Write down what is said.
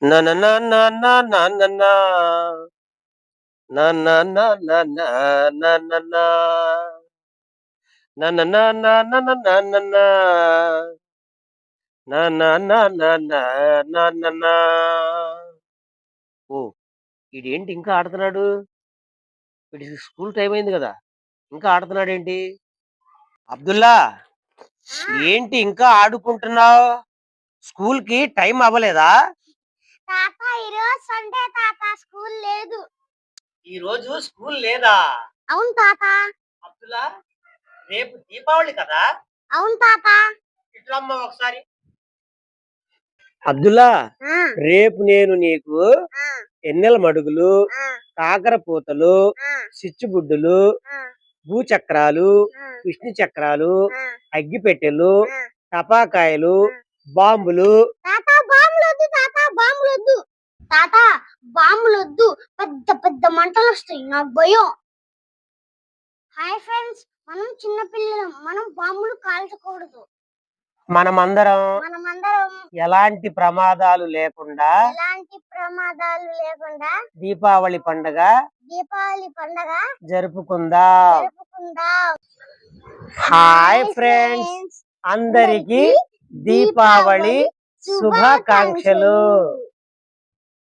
నా నా నా నా నా నా నా నా. నా నా నా నా నా నా నా నా. నా నా నా నా నా నా నా నా నా. నా నా నా నా నా నా నా నా. ఓ ఈడేంటి ఇంకా ఆడుతున్నాడు? వీడికి స్కూల్ టైం అయింది కదా! ఇంకా ఆడుతున్నాడేంటి? అబ్దుల్లా ఆ, ఏంటి ఇంకా ఆడుకుంటున్నావు? స్కూల్‌కి టైం అవ్వలేదా? తాత ఈరోజు సండే తాత స్కూల్ లేదు. ఈరోజు స్కూల్ లేదా? అవును తాత. అబ్దుల్లా రేపు దీపావళి కదా! అవును తాత. ఇట్లమ్మా ఒకసారి. అబ్దుల్లా ఆ, రేపు నేను నీకు ఆ, ఎన్నెల మడుగులు, ఆ, కాకర పూతలు, ఆ, చిచ్చుబుడ్డులు, ఆ, భూచక్రాలు, ఆ, విష్ణు చక్రాలు, ఆ, అగ్గిపెట్టెలు, ఆ, టపాకాయలు, ఆ. బాంబులు. తాత బాంబులొద్దు తాత బాంబులొద్దు. తాత బాంబులొద్దు, పెద్ద పెద్ద మంటలు వస్తాయి, నాకు భయం. హాయ్ ఫ్రెండ్స్, మనం చిన్న పిల్లలం, మనం బాంబులు కాల్చకూడదు. మనమందరం మనమందరం ఎలాంటి ప్రమాదాలు లేకుండా ఎలాంటి ప్రమాదాలు లేకుండా దీపావళి పండుగ దీపావళి పండగ జరుపుకుందాం. జరుపుకుందాం. హాయ్ ఫ్రెండ్స్, అందరికీ దీపావళి శుభాకాంక్షలు.